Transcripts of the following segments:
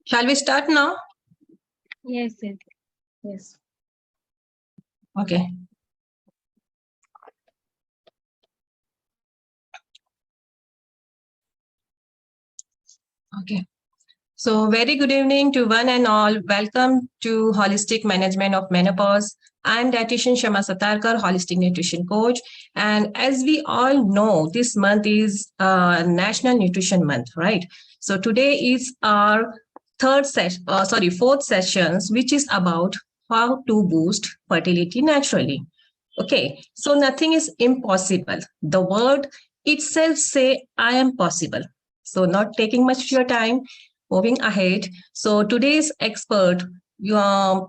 Shall we start now? Yes, yes. Yes. Okay. Okay. So very good evening to one and all. Welcome to Holistic Management of Menopause. I'm dietitian Shama Satarkar, holistic nutrition coach. And as we all know, this month is National Nutrition Month, right? So today is our fourth sessions, which is about how to boost fertility naturally. Okay, so nothing is impossible. The word itself say, I am possible. So not taking much of your time, moving ahead. So today's expert, you are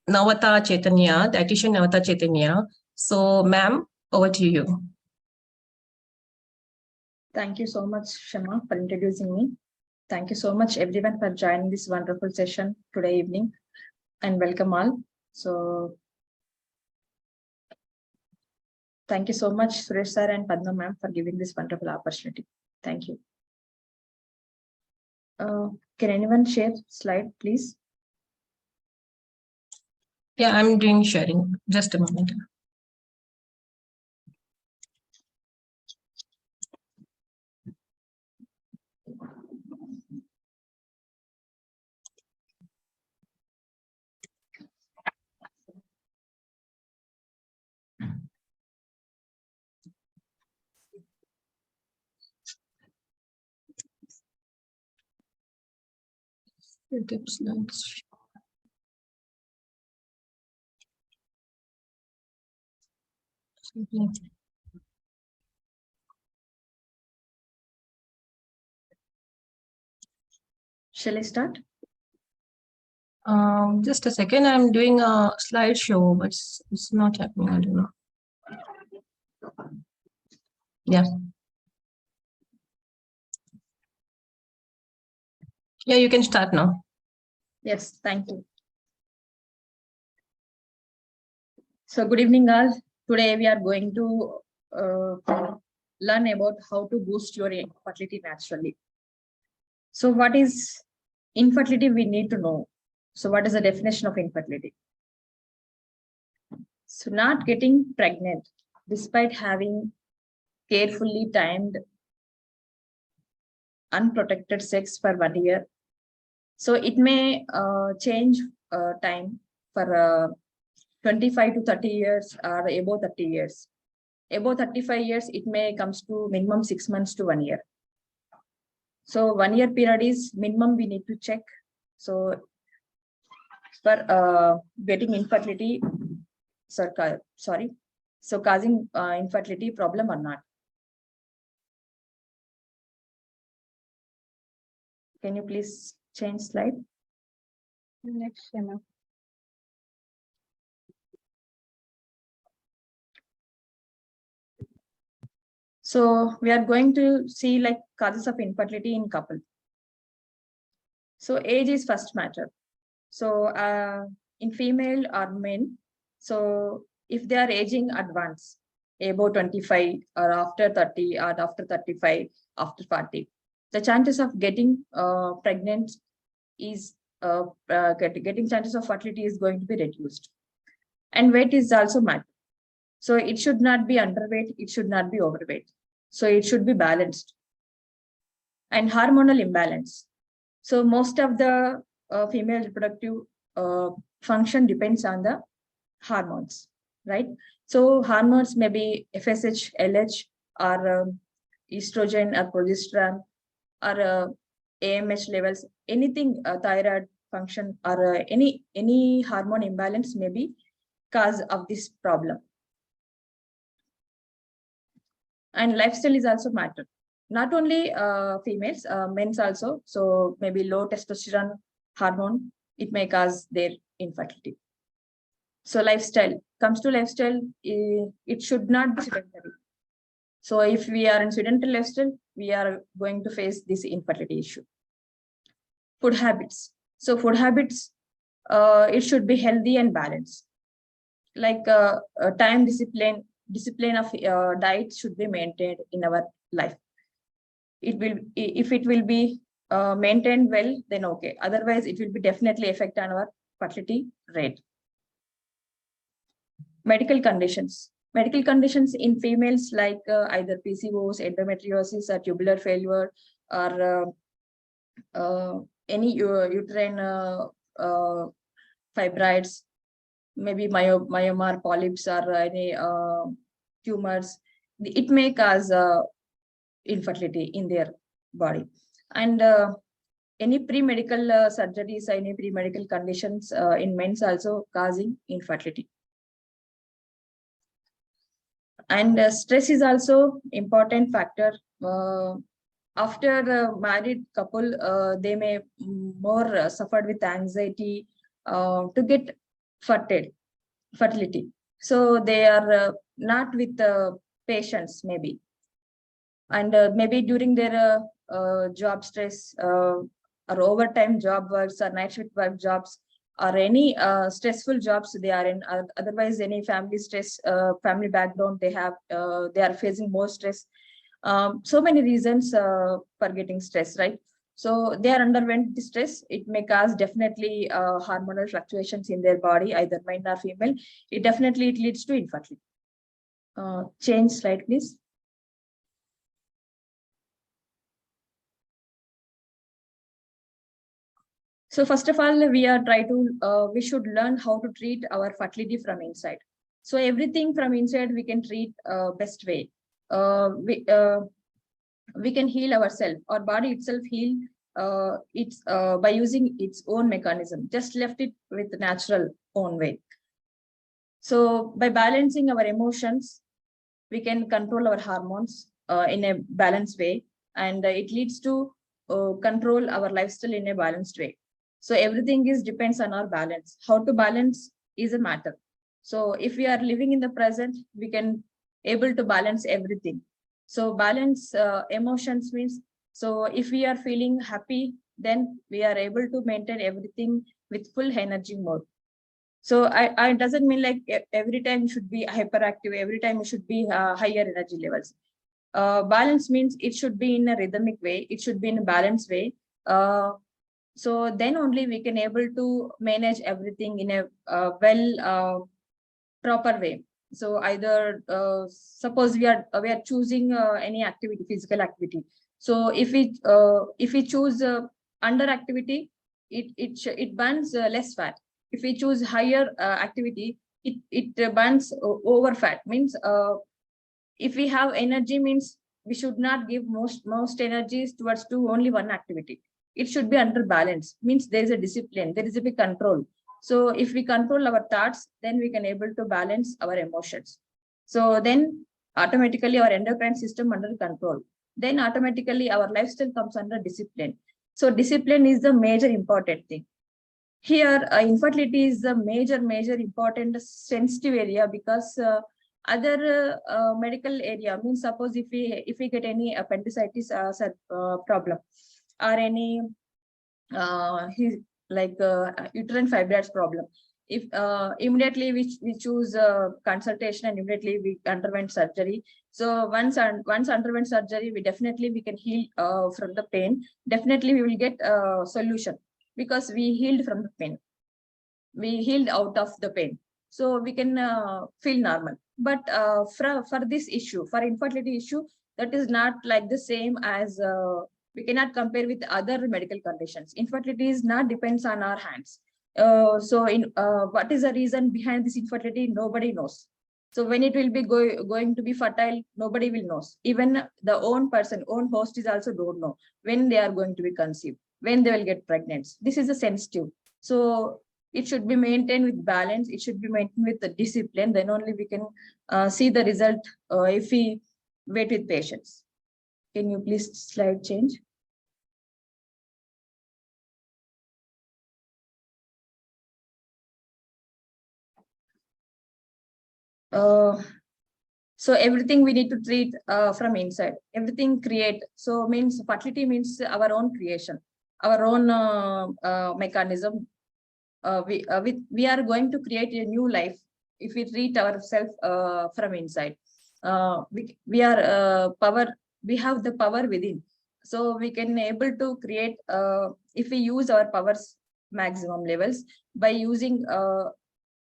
Navata Chaitanya, dietitian Navata Chaitanya. So ma'am, over to you. Thank you so much, Shama, for introducing me. Thank you so much, everyone, for joining this wonderful session today evening, and welcome all. So, thank you so much, Suresh sir and Padma ma'am, for giving this wonderful opportunity. Thank you. Can anyone share slide, please? Yeah, I'm doing sharing. Just a moment. Shall I start? Just a second. I'm doing a slideshow, but it's not happening. I don't know. Yeah. Yeah, you can start now. Yes, thank you. So, good evening, all. Today we are going to learn about how to boost your fertility naturally. So, what is infertility? We need to know. So, what is the definition of infertility? So, not getting pregnant despite having carefully timed unprotected sex for 1 year. So, it may change time for 25 to 30 years or above 30 years. Above 35 years, it may comes to minimum 6 months to 1 year. So 1 year period is minimum we need to check. So for getting infertility, so causing infertility problem or not. Can you please change slide? Next, Shama. So we are going to see like causes of infertility in couple. So age is first matter. So in female or men, so if they are aging advanced, above 25 or after 30 or after 35, after 40, the chances of getting pregnant is getting chances of fertility is going to be reduced. And weight is also matter. So it should not be underweight, it should not be overweight. So it should be balanced. And hormonal imbalance. So most of the female reproductive function depends on the hormones, right? So hormones may be FSH, LH, or estrogen or progesterone, or AMH levels, anything thyroid function, or any hormone imbalance may be cause of this problem. And lifestyle is also matter. Not only females, men's also. So maybe low testosterone hormone, it may cause their infertility. So lifestyle, comes to lifestyle, it should not be sedentary. So if we are in sedentary lifestyle, we are going to face this infertility issue. Food habits. So food habits, it should be healthy and balanced. Like time discipline of diet should be maintained in our life. if it will be maintained well, then okay. Otherwise, it will be definitely affect on our fertility rate. Medical conditions. Medical conditions in females like either PCOS, endometriosis, or tubular failure, or any uterine fibroids, maybe myoma, polyps, or any tumors. It may cause infertility in their body. And any pre-medical surgeries, any pre-medical conditions in men's also causing infertility. And stress is also important factor. After a married couple, they may more suffered with anxiety to get fertility. So they are not with patients maybe. And maybe during their job stress or overtime job works or night shift work jobs or any stressful jobs they are in, otherwise any family stress, family background they have, they are facing more stress. So many reasons for getting stress, right? So they are underwent the stress. It may cause definitely hormonal fluctuations in their body, either male or female. It leads to infertility. Change slide, please. So first of all, we should learn how to treat our fertility from inside. So everything from inside we can treat best way. We can heal ourselves. Our body itself heal by using its own mechanism. Just left it with the natural own way. So by balancing our emotions, we can control our hormones in a balanced way, and it leads to control our lifestyle in a balanced way. So everything depends on our balance. How to balance is a matter. So if we are living in the present, we can able to balance everything. So balance emotions means, so if we are feeling happy, then we are able to maintain everything with full energy mode. So I doesn't mean like every time you should be hyperactive, every time you should be higher energy levels. Balance means it should be in a rhythmic way. It should be in a balanced way. So then only we can able to manage everything in a proper way. So either suppose we are choosing any activity, physical activity. So if we choose under activity, it burns less fat. If we choose higher activity, it burns over fat. Means if we have energy, means we should not give most energies towards to only one activity. It should be under balance. Means there is a discipline, there is a big control. So if we control our thoughts, then we can able to balance our emotions. So then automatically our endocrine system under control. Then automatically our lifestyle comes under discipline. So discipline is the major important thing. Here, infertility is the major important sensitive area, because other medical area means, suppose if we get any appendicitis problem or any uterine fibroids problem, if immediately we choose consultation and immediately we underwent surgery. So once underwent surgery, we can heal from the pain. Definitely we will get a solution, because we healed from the pain. We healed out of the pain. So we can feel normal. But for this issue, for infertility issue, that is not like the same as we cannot compare with other medical conditions. Infertility is not depends on our hands. So what is the reason behind this infertility? Nobody knows. So when it will be going to be fertile, nobody will know. Even the own host is also don't know when they are going to be conceived, when they will get pregnant. This is a sensitive. So it should be maintained with balance. It should be maintained with the discipline. Then only we can see the result if we wait with patience. Can you please slide change? So everything we need to treat from inside. Everything create. So means fertility means our own creation, our own mechanism. We are going to create a new life if we treat ourselves from inside. We have the power within. So we can able to create, if we use our powers maximum levels by using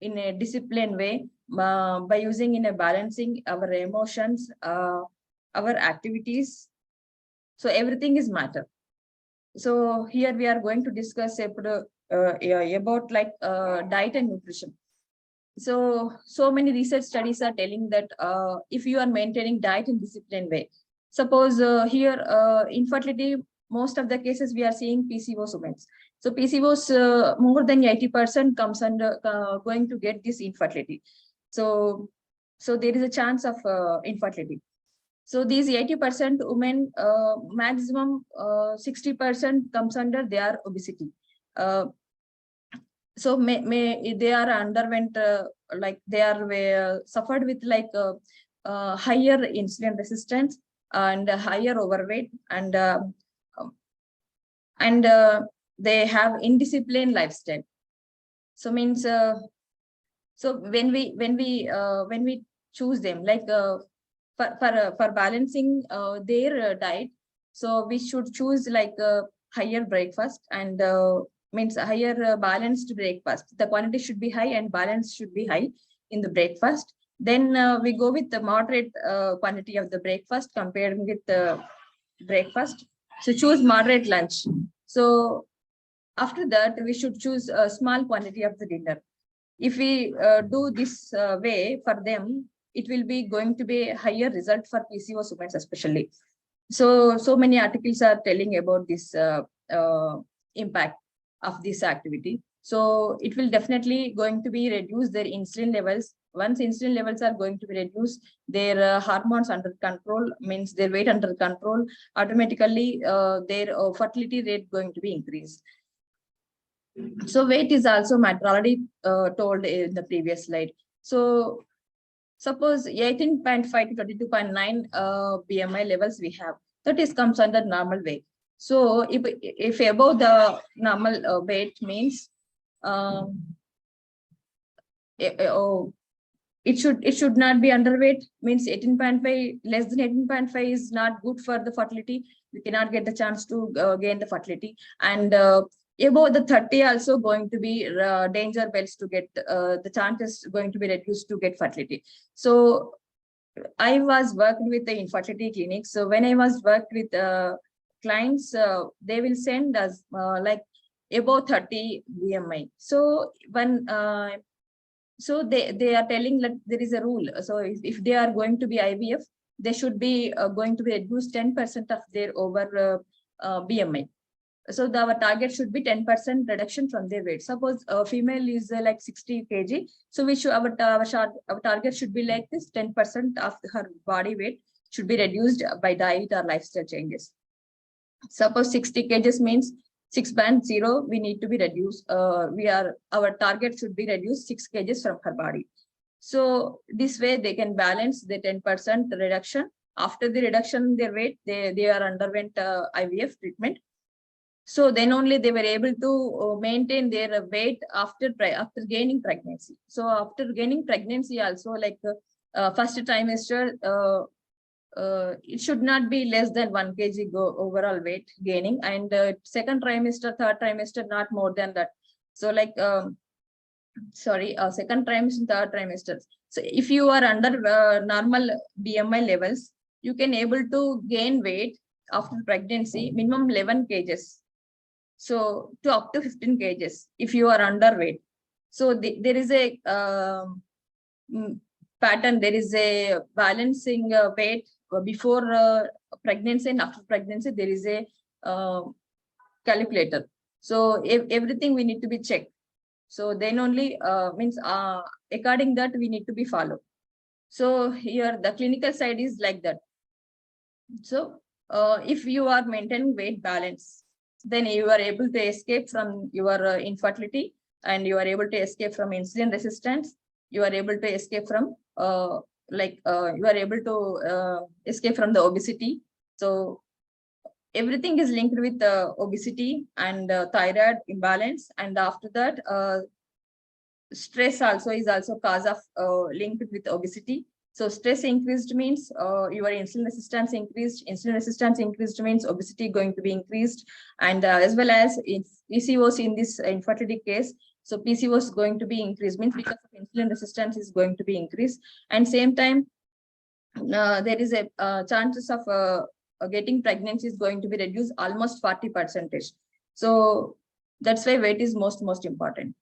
in a disciplined way, by using in a balancing our emotions, our activities. So everything is matter. So here we are going to discuss about like diet and nutrition. So many research studies are telling that if you are maintaining diet in disciplined way, suppose here infertility, most of the cases we are seeing PCOS women. So PCOS more than 80% comes under going to get this infertility. So there is a chance of infertility. So these 80% women, maximum 60% comes under their obesity. So may they are underwent like they are suffered with like higher insulin resistance and higher overweight, and they have indisciplined lifestyle. So means so when we choose them like for balancing their diet, so we should choose like higher breakfast and means higher balanced breakfast. The quantity should be high and balance should be high in the breakfast. Then we go with the moderate quantity of the breakfast compared with the breakfast. So choose moderate lunch. So after that, we should choose a small quantity of the dinner. If we do this way for them, it will be going to be a higher result for PCOS women especially. So many articles are telling about this impact of this activity. So it will definitely going to be reduce their insulin levels. Once insulin levels are going to be reduced, their hormones under control, means their weight under control, automatically their fertility rate going to be increased. So weight is also matter, already told in the previous slide. So suppose 18.5 to 22.9 BMI levels we have, that is comes under normal weight. So if above the normal weight means it should not be underweight, means 18.5, less than 18.5 is not good for the fertility. We cannot get the chance to gain the fertility. And above the 30 also going to be danger belts to get the chance is going to be reduced to get fertility. So I was worked with the infertility clinic. So when I was worked with clients, they will send us like above 30 BMI. So when so they are telling that there is a rule. So if they are going to be IVF, they should be going to be reduced 10% of their over BMI. So our target should be 10% reduction from their weight. Suppose a female is like 60 kg. So we should our target should be like this: 10% of her body weight should be reduced by diet or lifestyle changes. Suppose 60 kgs means 6.0, we need to be reduced. Our target should be reduced 6 kgs from her body. So this way they can balance the 10% reduction. After the reduction in their weight, they are underwent IVF treatment. So then only they were able to maintain their weight after gaining pregnancy. So after gaining pregnancy also, like first trimester, it should not be less than 1 kg overall weight gaining, and second trimester, third trimester, not more than that. So like second trimester, third trimester. So if you are under normal BMI levels, you can able to gain weight after pregnancy minimum 11 kgs. So to up to 15 kgs if you are underweight. So there is a pattern, there is a balancing weight before pregnancy and after pregnancy. There is a calculator. So everything we need to be checked. So then only means according that we need to be followed. So here the clinical side is like that. So if you are maintaining weight balance, then you are able to escape from your infertility, and you are able to escape from insulin resistance. You are able to escape from you are able to escape from the obesity. So everything is linked with obesity and thyroid imbalance, and after that stress also is also cause of linked with obesity. So stress increased means your insulin resistance increased. Insulin resistance increased means obesity going to be increased, and as well as if PCOS in this infertility case. So PCOS is going to be increased means because of insulin resistance is going to be increased, and same time there is a chances of getting pregnancy is going to be reduced almost 40%. So that's why weight is most important.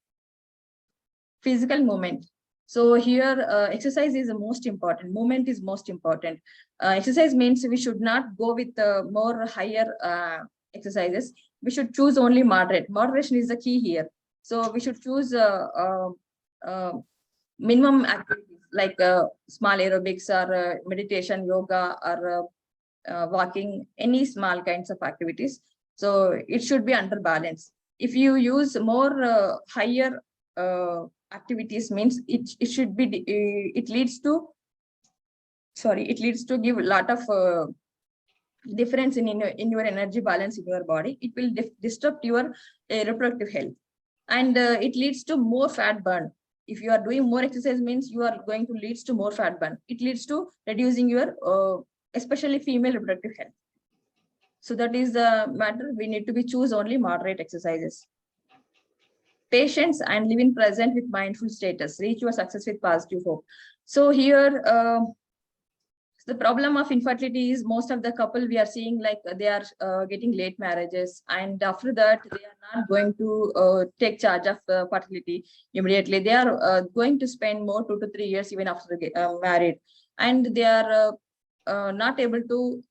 Physical movement. So here exercise is the most important. Movement is most important. Exercise means we should not go with more higher exercises. We should choose only moderate. Moderation is the key here. So we should choose minimum activities like small aerobics or meditation, yoga, or walking, any small kinds of activities. So it should be under balance. If you use more higher activities means it should be it leads to give a lot of difference in your energy balance in your body. It will disrupt your reproductive health, and it leads to more fat burn. If you are doing more exercise means you are going to leads to more fat burn. It leads to reducing your especially female reproductive health. So that is the matter. We need to be choose only moderate exercises. Patience and living present with mindful status. Reach your success with positive hope. So here, the problem of infertility is most of the couple we are seeing like they are getting late marriages, and after that they are not going to take charge of fertility immediately. They are going to spend more 2 to 3 years even after they get married, and they are not able to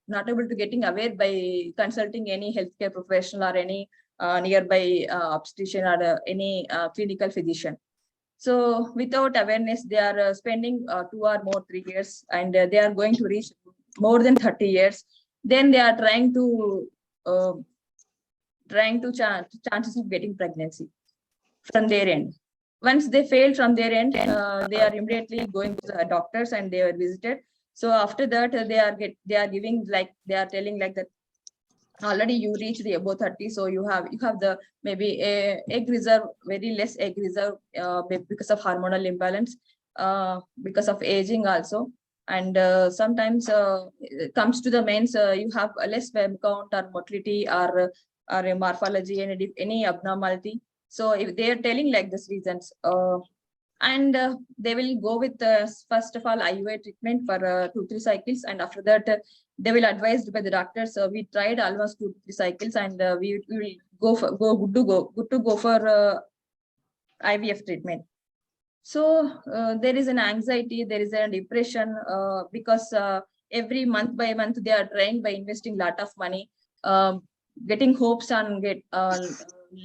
not able to getting aware by consulting any healthcare professional or any nearby obstetrician or any clinical physician. So without awareness, they are spending 2 or more 3 years, and they are going to reach more than 30 years. Then they are trying to chances of getting pregnancy from their end. Once they fail from their end, they are immediately going to the doctors and they are visited. So after that, they are giving like they are telling like that already you reached the above 30, so you have the maybe a egg reserve, very less egg reserve because of hormonal imbalance, because of aging also, and sometimes it comes to the men's you have a less sperm count or motility or a morphology and any abnormality. So if they are telling like this reasons, and they will go with first of all IUI treatment for 2-3 cycles, and after that they will advised by the doctors. We tried almost 2-3 cycles, and we will good to go for IVF treatment. So there is an anxiety, there is a depression because every month by month they are trying by investing lot of money, getting hopes on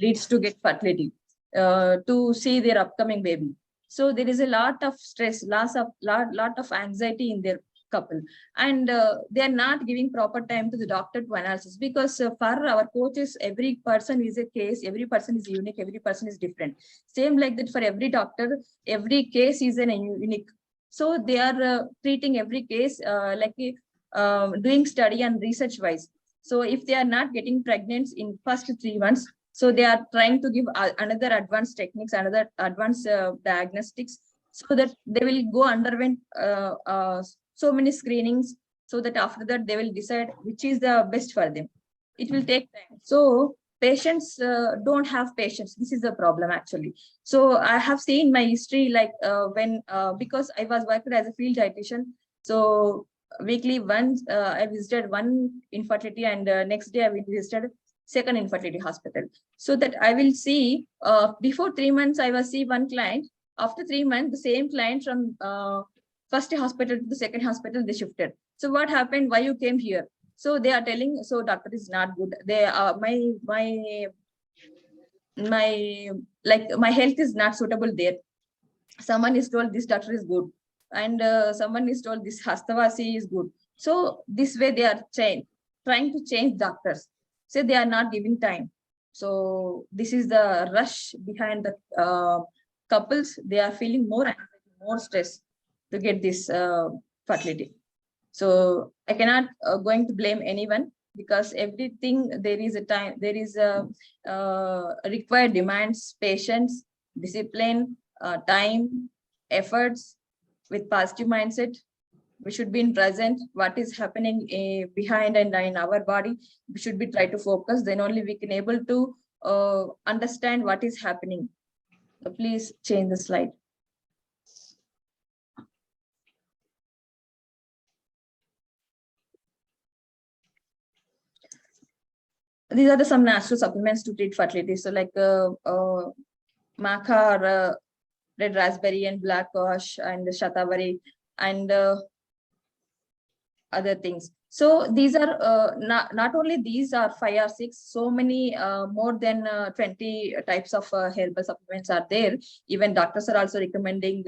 leads to get fertility to see their upcoming baby. So there is a lot of stress, lot of anxiety in their couple, and they are not giving proper time to the doctor to analysis, because for our coaches every person is a case, every person is unique, every person is different. Same like that for every doctor, every case is an unique. So they are treating every case like doing study and research wise. So if they are not getting pregnant in first 3 months, so they are trying to give another advanced techniques, another advanced diagnostics, so that they will go underwent so many screenings, so that after that they will decide which is the best for them. It will take time. So patients don't have patience. This is the problem actually. So I have seen my history like when because I was working as a field dietitian, so weekly once I visited one infertility, and next day I visited second infertility hospital, so that I will see before 3 months I was see one client. After 3 months, the same client from first hospital to the second hospital, they shifted. So what happened? Why you came here? So they are telling, so doctor is not good. They are my health is not suitable there. Someone is told this doctor is good, and someone is told this Hastavasi is good. So this way they are trying to change doctors. So they are not giving time. So this is the rush behind the couples. They are feeling more anxiety, more stress to get this fertility. So I cannot going to blame anyone, because everything there is a time, there is a required demands, patience, discipline, time, efforts, with positive mindset. We should be in present, what is happening behind and in our body. We should be try to focus, then only we can able to understand what is happening. So please change the slide. These are some natural supplements to treat fertility. So like maca, or red raspberry and black ash and shatavari and other things. So these are not only these are 5 or 6, so many more than 20 types of herbal supplements are there. Even doctors are also recommending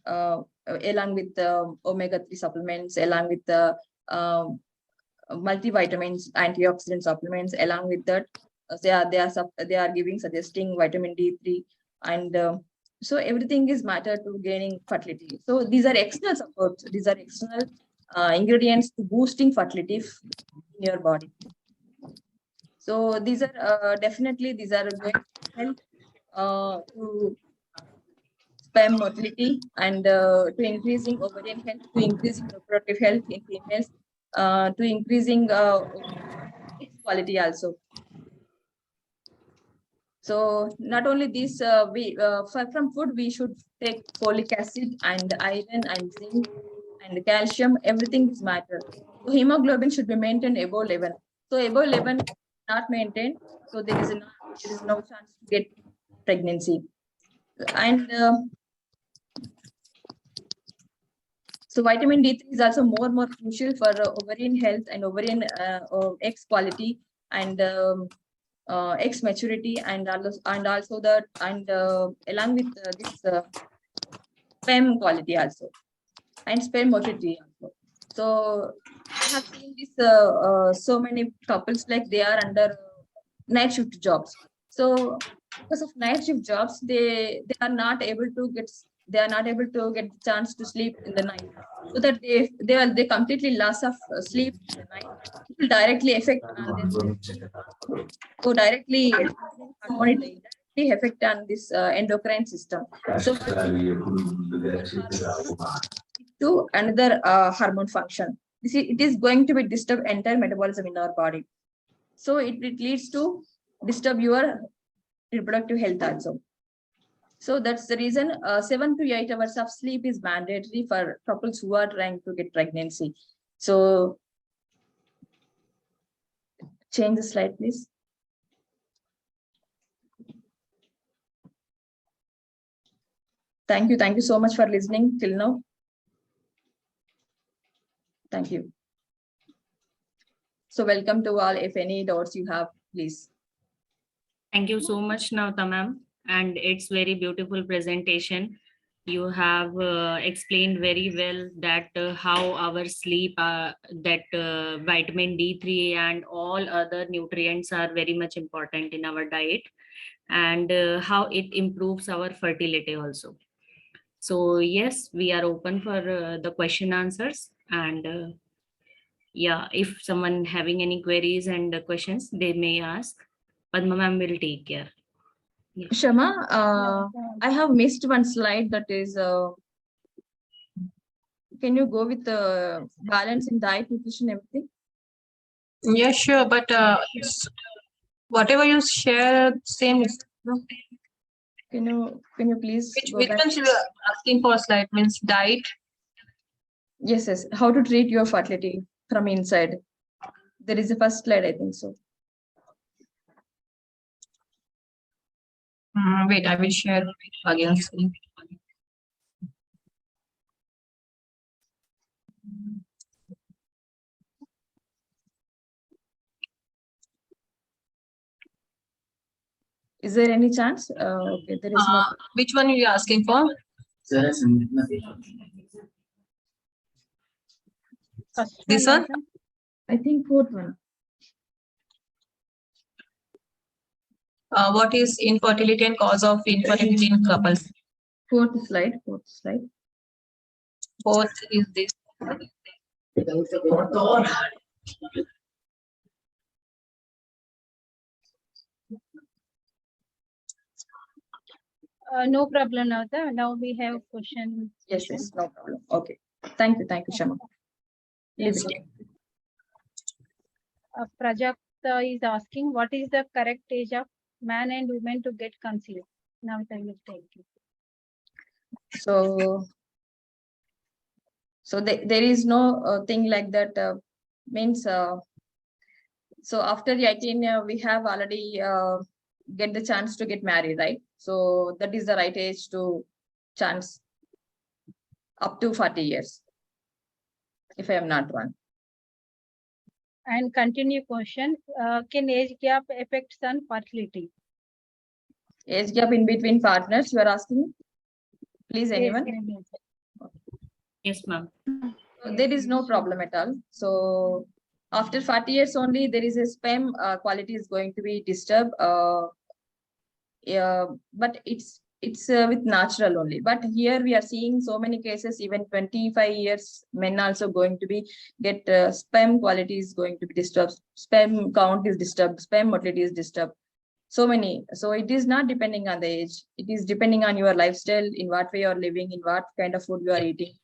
along with the omega-3 supplements, along with the multivitamins, antioxidant supplements. Along with that, they are suggesting vitamin D3 and so everything is matter to gaining fertility. So these are external supports. These are external ingredients to boosting fertility in your body. So these are definitely these are going to help to sperm motility and to increasing ovarian health, to increasing reproductive health in females, to increasing quality also. So not only this, from food we should take folic acid and iron and zinc and calcium. Everything is matter. So hemoglobin should be maintained above 11. So above 11 not maintained, so there is no chance to get pregnancy. And so vitamin D3 is also more crucial for ovarian health and ovarian eggs quality and eggs maturity and also that and along with this sperm quality also and sperm motility also. So I have seen this so many couples like they are under night shift jobs. So because of night shift jobs, they are not able to get the chance to sleep in the night, so that they completely loss of sleep in the night. It will directly affect on their so directly affect on this endocrine system. So to another hormone function. It is going to be disturb entire metabolism in our body. So it leads to disturb your reproductive health also. So that's the reason 7 to 8 hours of sleep is mandatory for couples who are trying to get pregnancy. So change the slide, please. Thank you so much for listening till now. Thank you. So welcome to all. If any doubts you have, please. Thank you so much, Navta ma'am. And it's very beautiful presentation. You have explained very well that how our sleep, that vitamin D3 and all other nutrients are very much important in our diet, and how it improves our fertility also. So yes, we are open for the question answers, and yeah, if someone having any queries and questions, they may ask. Padma ma'am will take care. Yeah. Shama, I have missed one slide, that is, can you go with the balance in diet, nutrition, everything? Yeah, sure. But whatever you share, same is. No? Can you please Which ones you are asking for slide means diet? Yes, how to treat your fertility from inside. There is a first slide, I think so. Wait, I will share again. Is there any chance? Okay, there is no. Which one are you asking for? This one? I think fourth one. What is infertility and cause of infertility in couples? Fourth slide. Fourth is this. No problem, Navata. Now we have question. Yes, no problem. Okay. Thank you, Shama. Yes. Prajakta is asking, what is the correct age of man and woman to get conceived? Navata will take it. So there is no thing like that. Means so after 18, we have already get the chance to get married, right? So that is the right age to chance up to 40 years, if I am not wrong. And continue question, can age gap affect son fertility? Age gap in between partners, you are asking? Please, anyone? Yes, ma'am. There is no problem at all. So after 40 years only, there is a sperm quality is going to be disturbed. But it's with natural only. But here we are seeing so many cases, even 25 years, men also going to be get sperm quality is going to be disturbed. Sperm count is disturbed. Sperm motility is disturbed. So many. So it is not depending on the age. It is depending on your lifestyle, in what way you are living, in what kind of food you are eating.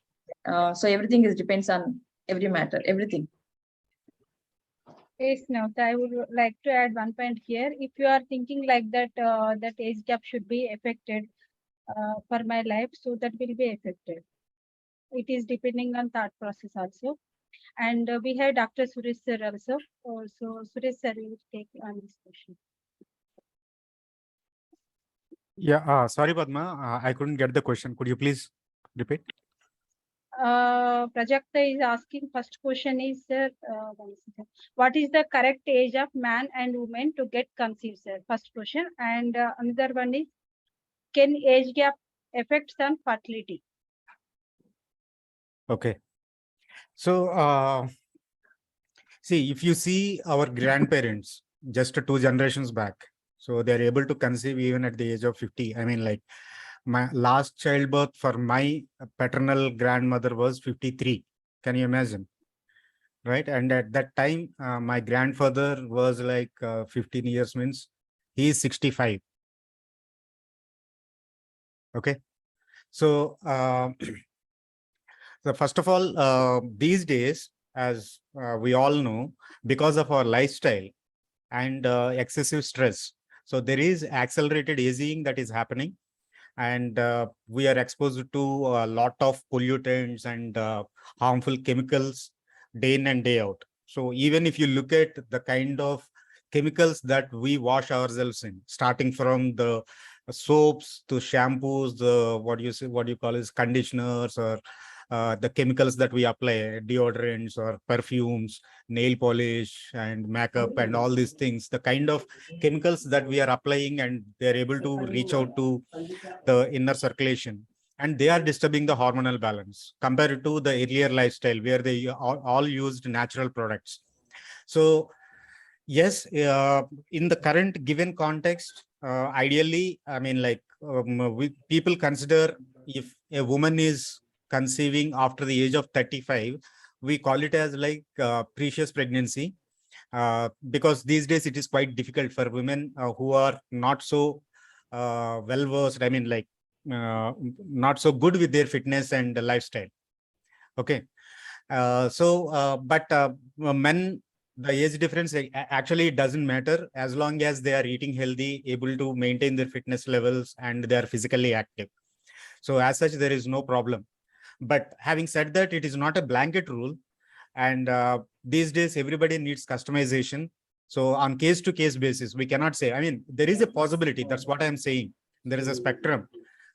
So everything is depends on every matter, everything. Yes, Navata, I would like to add one point here. If you are thinking like that, that age gap should be affected for my life, so that will be affected. It is depending on thought process also. And we have Dr. Suresh sir also. So Suresh sir will take on this question. Yeah, sorry, Padma, I couldn't get the question. Could you please repeat? Prajakta is asking, first question is, sir, what is the correct age of man and woman to get conceived, sir? First question. And another one is, can age gap affect son fertility? Okay. So, see, if you see our grandparents just 2 generations back, so they're able to conceive even at the age of 50. I mean, like my last childbirth for my paternal grandmother was 53. Can you imagine? Right. And at that time, my grandfather was like 15 years means he is 65. Okay. So, so first of all, these days, as we all know, because of our lifestyle and excessive stress, so there is accelerated aging that is happening, and we are exposed to a lot of pollutants and harmful chemicals day in and day out. So even if you look at the kind of chemicals that we wash ourselves in, starting from the soaps to shampoos, the what you call is conditioners, or the chemicals that we apply, deodorants or perfumes, nail polish and makeup and all these things, the kind of chemicals that we are applying, and they're able to reach out to the inner circulation, and they are disturbing the hormonal balance compared to the earlier lifestyle where they all used natural products. So yes, in the current given context, ideally, I mean, like people consider if a woman is conceiving after the age of 35, we call it as like precious pregnancy, because these days it is quite difficult for women who are not so well versed. I mean, like not so good with their fitness and lifestyle. Okay. But men, the age difference actually doesn't matter as long as they are eating healthy, able to maintain their fitness levels, and they are physically active. So as such, there is no problem. But having said that, it is not a blanket rule. And these days, everybody needs customization. So on case-to-case basis, we cannot say, I mean, there is a possibility. That's what I'm saying. There is a spectrum.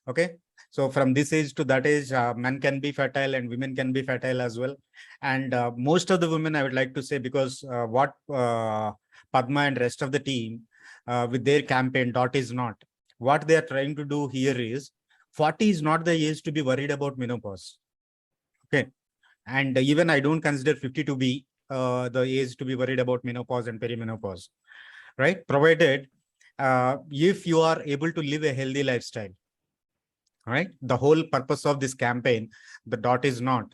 Okay. So from this age to that age, men can be fertile and women can be fertile as well. And most of the women, I would like to say, because what Padma and rest of the team with their campaign, Dot is Not, what they are trying to do here is 40 is not the age to be worried about menopause. Okay. And even I don't consider 50 to be the age to be worried about menopause and perimenopause, right? Provided if you are able to live a healthy lifestyle, right? The whole purpose of this campaign, the Dot is Not,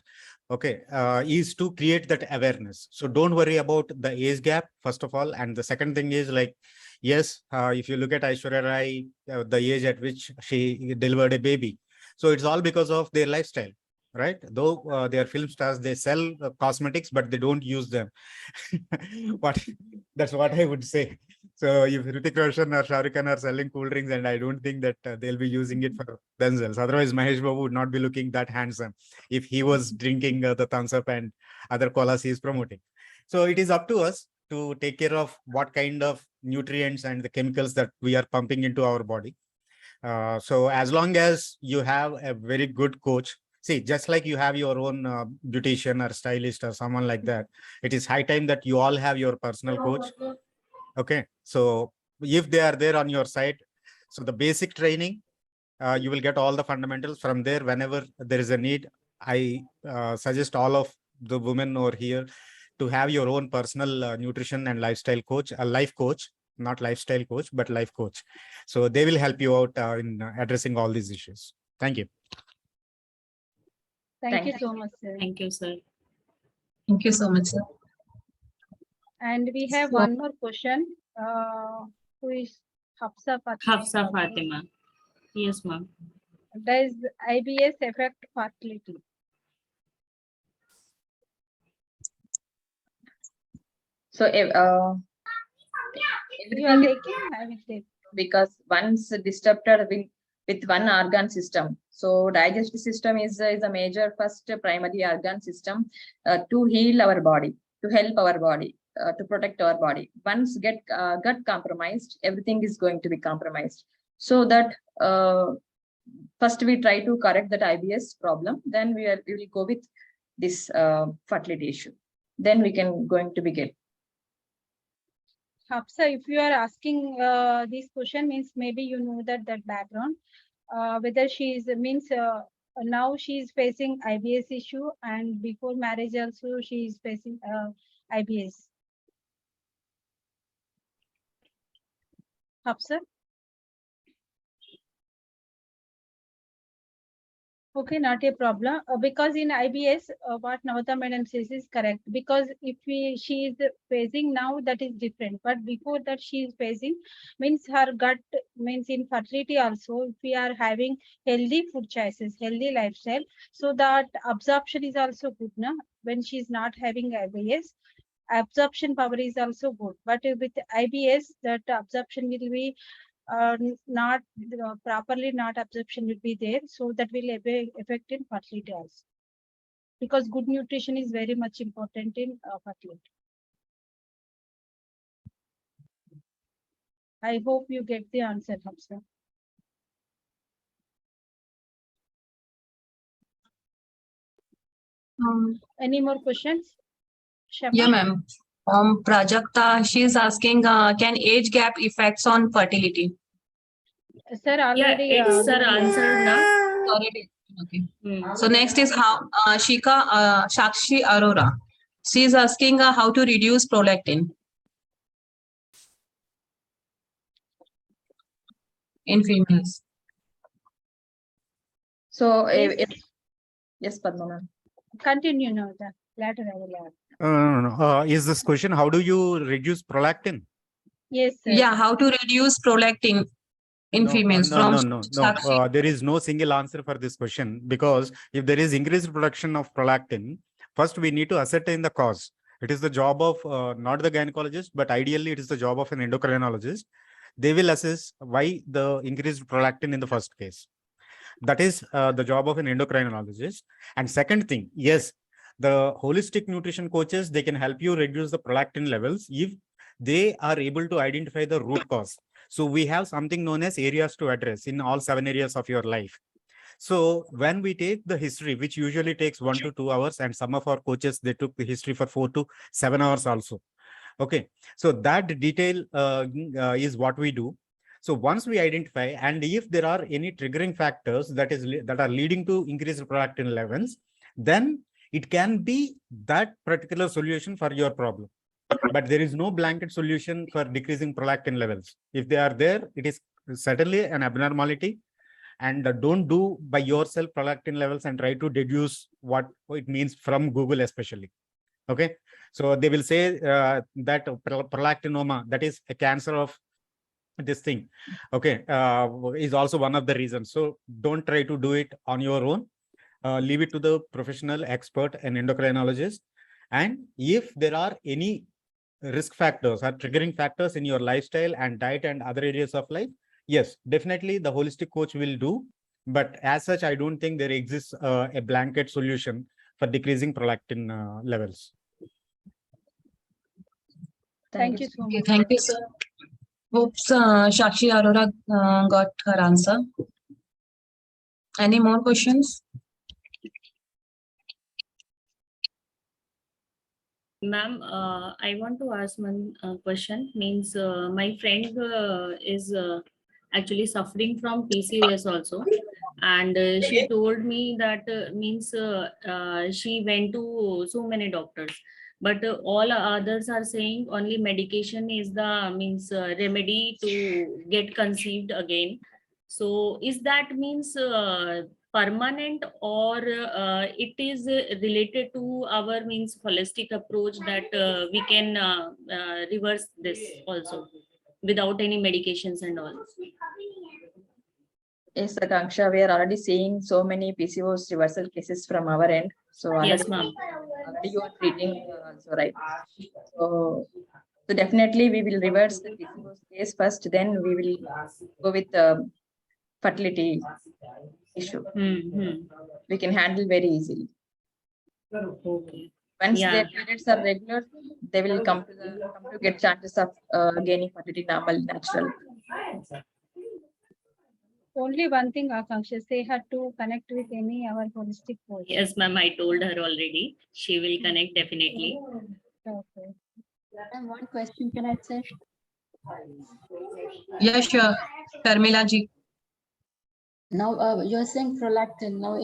okay, is to create that awareness. So don't worry about the age gap, first of all. And the second thing is, like, Yes, if you look at Aishwarya Rai, the age at which she delivered a baby, so it's all because of their lifestyle, right? Though they are film stars, they sell cosmetics, but they don't use them. What that's what I would say. So if Hrithik Roshan or Shah Rukh Khan are selling cool drinks, and I don't think that they'll be using it for themselves. Otherwise, Mahesh Babu would not be looking that handsome if he was drinking the thumbs up and other colas he is promoting. So it is up to us to take care of what kind of nutrients and the chemicals that we are pumping into our body. So as long as you have a very good coach, see, just like you have your own beautician or stylist or someone like that, it is high time that you all have your personal coach. Okay. So if they are there on your side, so the basic training, you will get all the fundamentals from there. Whenever there is a need, I suggest all of the women over here to have your own personal nutrition and lifestyle coach, a life coach, not lifestyle coach, but life coach. So they will help you out in addressing all these issues. Thank you. Thank you so much, sir. Thank you, sir. Thank you so much, sir. And we have So- one more question. Who is Hafsa Fatima? Hafsa Fatima. Yes, ma'am. Does IBS affect fertility? So You are everything is taking? I will take. because once disrupted with one organ system. So digestive system is a major first primary organ system to heal our body, to help our body, to protect our body. Once gut compromised, everything is going to be compromised. So that first we try to correct that IBS problem, then we will go with this fertility issue. Then we can going to begin. Hafsa, if you are asking this question, means maybe you know that background. Whether she is means now she is facing IBS issue, and before marriage also she is facing IBS. Hafsa? Okay, not a problem. Because in IBS, what Navata madam says is correct. Because if she is facing now, that is different. But before that, she is facing means her gut means in fertility also. If we are having healthy food choices, healthy lifestyle, so that absorption is also good. Na? When she is not having IBS, absorption power is also good. But with IBS, that absorption will be not properly, not absorption will be there, so that will affect in fertility also, because good nutrition is very much important in fertility. I hope you get the answer, Hamsa. Any more questions? Shama? Yeah, ma'am. Prajakta, she is asking, can age gap effects on fertility? Sir, Yeah, already it's sir answered now. Already. Okay. Hmm. So next is how Shakshi Arora. She is asking how to reduce prolactin in females. So Yes. yes, Padma ma'am. Continue now. The later I will add. No. Is this question, how do you reduce prolactin? Yes, sir. Yeah, how to reduce prolactin in No, females no, from no, no, no. Shakshi. There is no single answer for this question, because if there is increased production of prolactin, first we need to ascertain the cause. It is the job of not the gynecologist, but ideally it is the job of an endocrinologist. They will assess why the increased prolactin in the first case. That is the job of an endocrinologist. And second thing, yes, the holistic nutrition coaches, they can help you reduce the prolactin levels if they are able to identify the root cause. So we have something known as areas to address in all 7 areas of your life. So when we take the history, which usually takes 1 to 2 hours, and some of our coaches, they took the history for 4 to 7 hours also. Okay. So that detail is what we do. So once we identify, and if there are any triggering factors that are leading to increased prolactin levels, then it can be that particular solution for your problem. But there is no blanket solution for decreasing prolactin levels. If they are there, it is certainly an abnormality. And don't do by yourself prolactin levels and try to deduce what it means from Google especially. Okay. So they will say that prolactinoma, that is a cancer of this thing, okay, is also one of the reasons. So don't try to do it on your own. Leave it to the professional expert and endocrinologist. And if there are any risk factors or triggering factors in your lifestyle and diet and other areas of life, yes, definitely the holistic coach will do. But as such, I don't think there exists a blanket solution for decreasing prolactin levels. Thank you so Okay, much. thank you, sir. Hopes Shakshi Arora got her answer. Any more questions? Ma'am, I want to ask one question. Means my friend is actually suffering from PCOS also, and she told me that she went to so many doctors, but all others are saying only medication is the remedy to get conceived again. So is that means permanent, or it is related to our holistic approach that we can reverse this also without any medications and all? Yes, Akanksha, we are already seeing so many PCOS reversal cases from our end. So Yes, already, ma'am. already you are treating also, right? So definitely we will reverse the PCOS case first, then we will go with the fertility issue. We can handle very easily. Okay. Once Yeah. their periods are regular, they will come to get chances of gaining fertility normal, natural. Only one thing, Akanksha, say her to connect with any our holistic coach. Yes, ma'am. I told her already. She will connect definitely. Okay. And one question, can I say? Yeah, sure. Karmila ji. Now, you're saying prolactin. Now,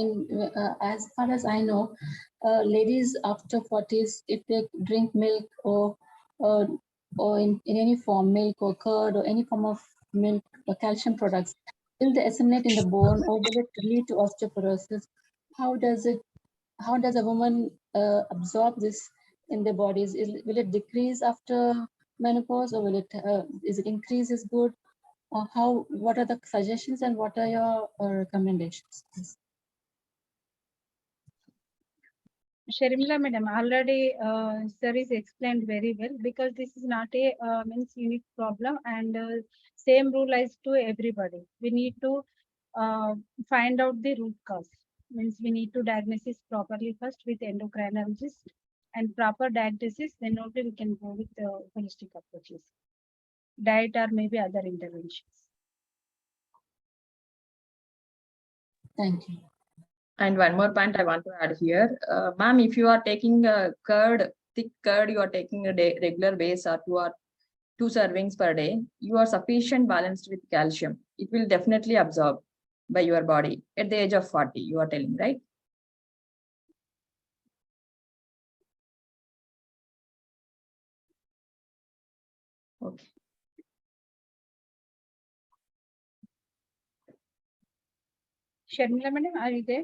as far as I know, ladies after 40s, if they drink milk or in any form, milk or curd or any form of milk or calcium products, will they assimilate in the bone or will it lead to osteoporosis? How does a woman absorb this in their bodies? Will it decrease after menopause, or will it is it increase is good? Or what are the suggestions and what are your recommendations? Sharmila madam, already sir is explained very well, because this is not a unique problem, and same rule as to everybody. We need to find out the root cause. Means we need to diagnose it properly first with endocrinologist, and proper diagnosis, then only we can go with holistic approaches, diet or maybe other interventions. Thank you. And one more point I want to add here, ma'am, if you are taking a thick curd, you are taking a regular base or two servings per day, you are sufficient balanced with calcium. It will definitely absorb by your body at the age of 40, you are telling, right? Okay. Sharmila madam, are you there?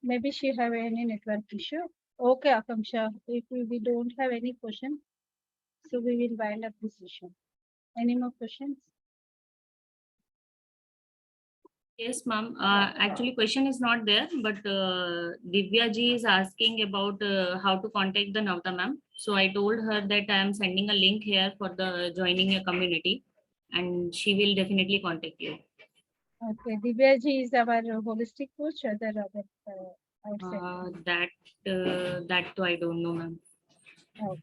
Maybe she have any network issue. Okay, Akanksha, if we don't have any question, so we will wind up this session. Any more questions? Yes, ma'am. Actually, question is not there, but Divya ji is asking about how to contact the Navta ma'am. So I told her that I am sending a link here for the joining a community, and she will definitely contact you. Okay, Divya ji is our holistic coach, other outside. That too I don't know, ma'am. Oh.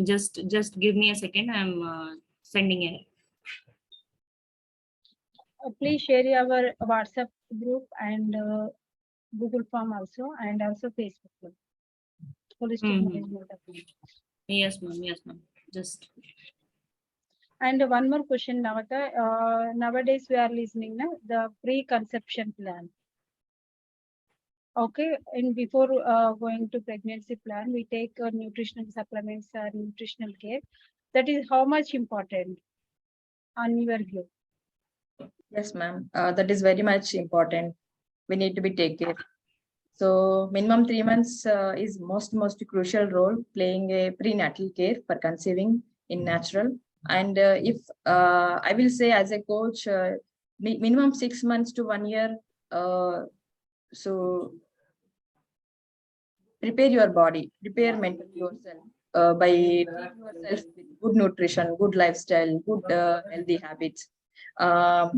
Just give me a second. I'm sending it. Please share your WhatsApp group and Google form also, and also Facebook group. Holistic management of health. Yes, ma'am. Yes, ma'am. Just. And one more question, Navata. Nowadays we are listening now the pre-conception plan. Okay, and before going to pregnancy plan, we take nutritional supplements or nutritional care. That is how much important on your view? Yes, ma'am. That is very much important. We need to be take care. So minimum 3 months is most crucial role playing a prenatal care for conceiving in natural. And if I will say as a coach, minimum 6 months to 1 year. So prepare your body, prepare mentally yourself by feeding yourself with good nutrition, good lifestyle, good healthy habits,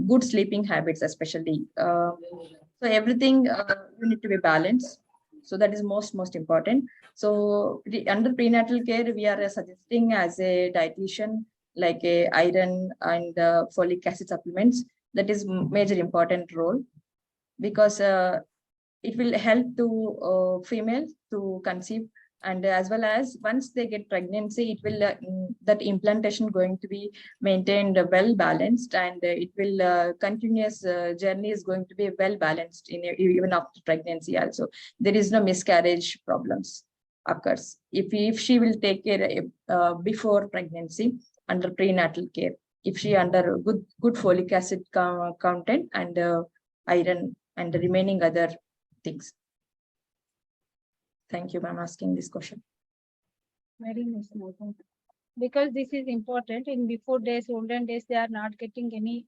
good sleeping habits, especially. So everything you need to be balanced. So that is most important. So under prenatal care, we are suggesting as a dietitian like a iron and folic acid supplements. That is major important role because it will help to females to conceive, and as well as once they get pregnancy, it will that implantation going to be maintained well balanced, and it will continuous journey is going to be well balanced in even after pregnancy. Also, there is no miscarriage problems occurs if she will take care before pregnancy under prenatal care, if she under good folic acid content and iron and the remaining other things. Thank you, ma'am, asking this question. Very nice, Mother. Because this is important in before days, olden days, they are not getting any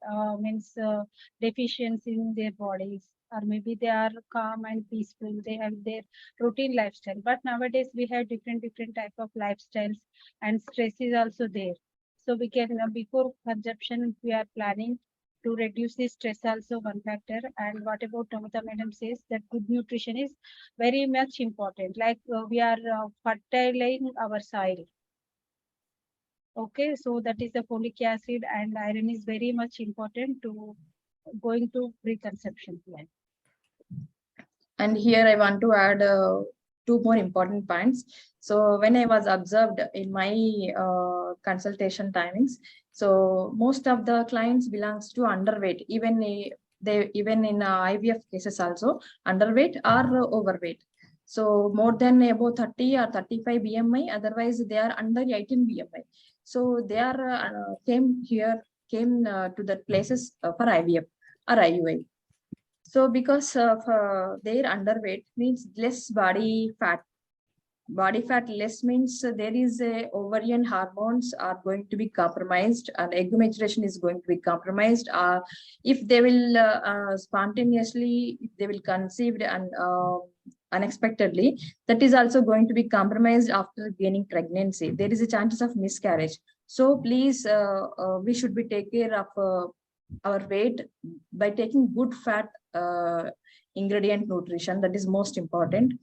deficiency in their bodies, or maybe they are calm and peaceful. They have their routine lifestyle. But nowadays we have different type of lifestyles, and stress is also there. So we can before conception we are planning to reduce the stress also one factor. And what about Namita madam says that good nutrition is very much important. Like we are fertilizing our soil. Okay, so that is the folic acid and iron is very much important to going to preconception plan. And here I want to add two more important points. So when I was observed in my consultation timings, so most of the clients belongs to underweight, even even in IVF cases also underweight or overweight. So more than about 30 or 35 BMI, otherwise they are under 18 BMI. So they are came to the places for IVF or IUI. So because of their underweight means less body fat. Body fat less means there is a ovarian hormones are going to be compromised, and egg maturation is going to be compromised. If they will spontaneously, if they will conceive and unexpectedly, that is also going to be compromised after gaining pregnancy. There is a chances of miscarriage. So please, we should be take care of our weight by taking good fat ingredient nutrition. That is most important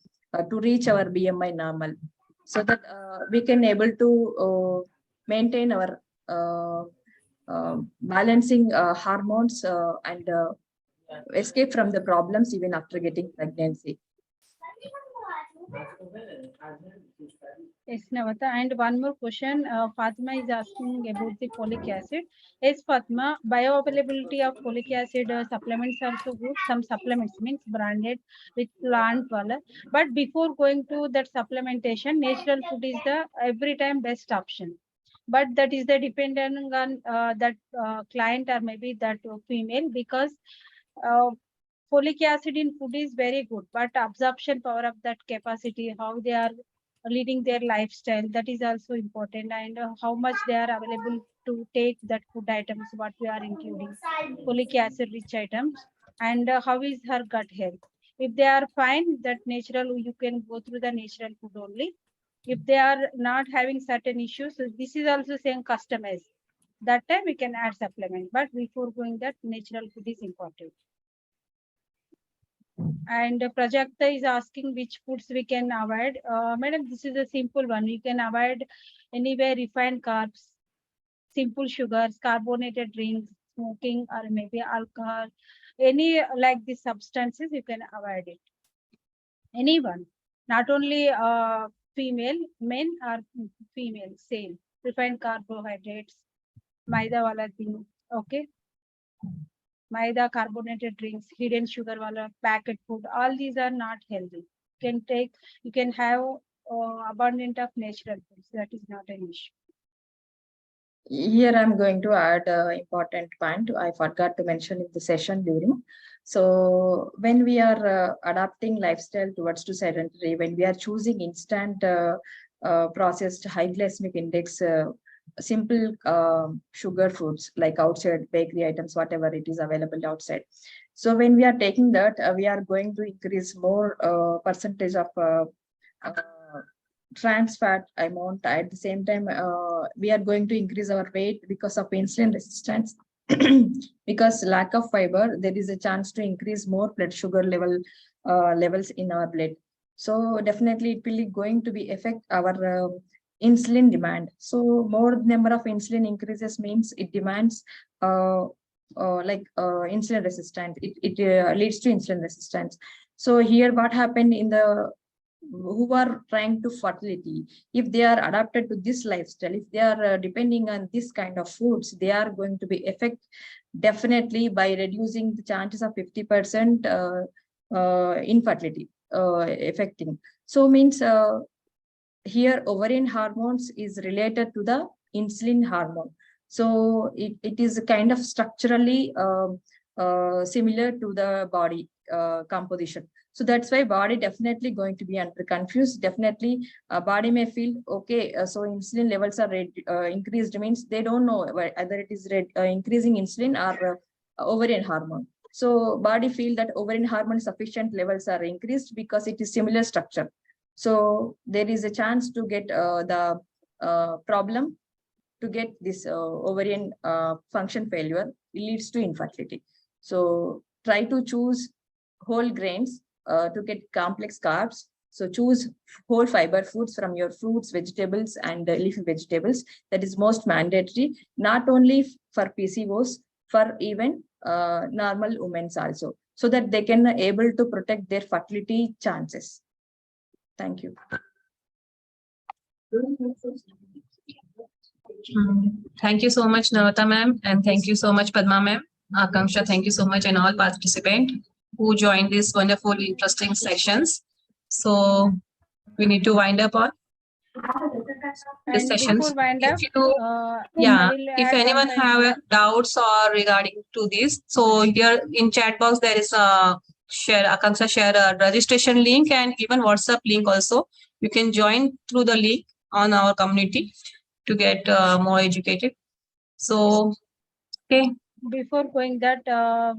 to reach our BMI normal, so that we can able to maintain our balancing hormones and escape from the problems even after getting pregnancy. Yes, Navata. And one more question. Fatima is asking about the folic acid. Yes, Fatima, bioavailability of folic acid supplements are also good. Some supplements means branded with plant color. But before going to that supplementation, natural food is the every time best option. But that is the depending on that client or maybe that female, because uh, folic acid in food is very good, but absorption power of that capacity, how they are leading their lifestyle, that is also important, and how much they are available to take that food items, what we are including, folic acid rich items, and how is her gut health. If they are fine, that natural, you can go through the natural food only. If they are not having certain issues, so this is also saying customized. That time we can add supplement, but before going that, natural food is important. And Prajakta is asking which foods we can avoid. Madam, this is a simple one. You can avoid anywhere refined carbs, simple sugars, carbonated drinks, smoking, or maybe alcohol. Any like these substances, you can avoid it. Anyone, not only female, men or female, same. Refined carbohydrates, maida wala thing, okay? Maida, carbonated drinks, hidden sugar wala, packet food, all these are not healthy. You can have abundant of natural foods. That is not an issue. Here I'm going to add an important point I forgot to mention in the session during. So when we are adapting lifestyle towards to sedentary, when we are choosing instant processed high glycemic index, simple sugar foods like outside bakery items, whatever it is available outside. So when we are taking that, we are going to increase more percentage of trans fat amount. At the same time, we are going to increase our weight because of insulin resistance. Because lack of fiber, there is a chance to increase more blood sugar levels in our blood. So definitely it will going to be affect our insulin demand. So more number of insulin increases means it demands insulin resistance. It leads to insulin resistance. So here what happened in the who are trying to fertility, if they are adapted to this lifestyle, if they are depending on this kind of foods, they are going to be affect definitely by reducing the chances of 50% infertility affecting. So means here ovarian hormones is related to the insulin hormone. So it is kind of structurally similar to the body composition. So that's why body definitely going to be under confused. Definitely body may feel, okay, so insulin levels are increased, means they don't know whether it is increasing insulin or ovarian hormone. So body feel that ovarian hormone sufficient levels are increased because it is similar structure. So there is a chance to get the problem to get this ovarian function failure. It leads to infertility. So try to choose whole grains to get complex carbs. So choose whole fiber foods from your fruits, vegetables, and leafy vegetables. That is most mandatory, not only for PCOS, for even normal women also, so that they can able to protect their fertility chances. Thank you. Thank you so much, Navata ma'am, and thank you so much, Padma ma'am. Akanksha, thank you so much, and all participants who joined these wonderful, interesting sessions. So we need to wind up on the And sessions. before wind up, If you, I yeah, will if add one anyone point have here. doubts or regarding to this, so here in chat box there is a share, Akanksha share a registration link and even WhatsApp link also. You can join through the link on our community to get more educated. So, okay. Before going that,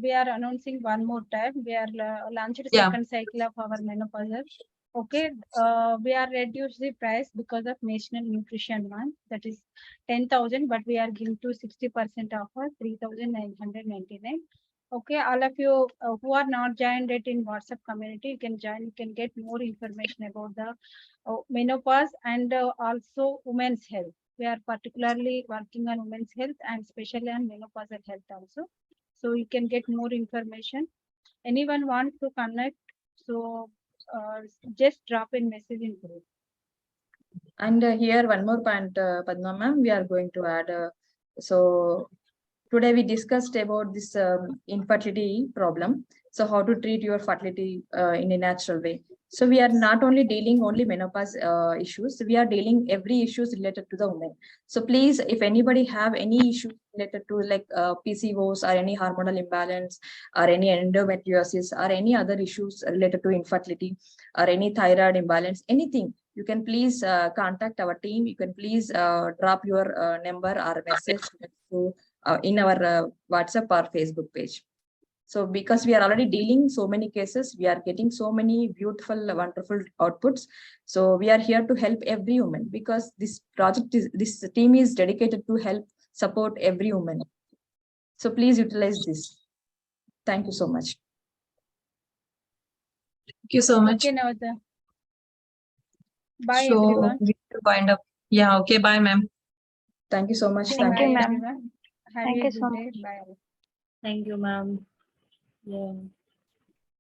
we are announcing one more time. We are launched Yeah. second cycle of our menopause. Okay, we are reduced the price because of National Nutrition Month. That is 10,000, but we are giving to 60% offer, 3,999. Okay, all of you who are not joined it in WhatsApp community, you can join. You can get more information about the menopause and also women's health. We are particularly working on women's health and especially on menopausal health also. So you can get more information. Anyone want to connect? So just drop in message in group. And here one more point, Padma ma'am, we are going to add. So today we discussed about this infertility problem. So how to treat your fertility in a natural way. So we are not only dealing only menopause issues, we are dealing every issues related to the woman. So please, if anybody have any issues related to like PCOS or any hormonal imbalance or any endometriosis or any other issues related to infertility or any thyroid imbalance, anything, you can please contact our team. You can please drop your number or message to in our WhatsApp or Facebook page. So because we are already dealing so many cases, we are getting so many beautiful, wonderful outputs. So we are here to help every woman because this team is dedicated to help support every woman. So please utilize this. Thank you so much. Thank you so much. Okay, Navata. Bye, So everyone. we need to wind up. Yeah, okay, bye, ma'am. Thank you so much. Thank you, you. ma'am. Have Thank a you good so day. Bye. Thank you, ma'am. Yeah.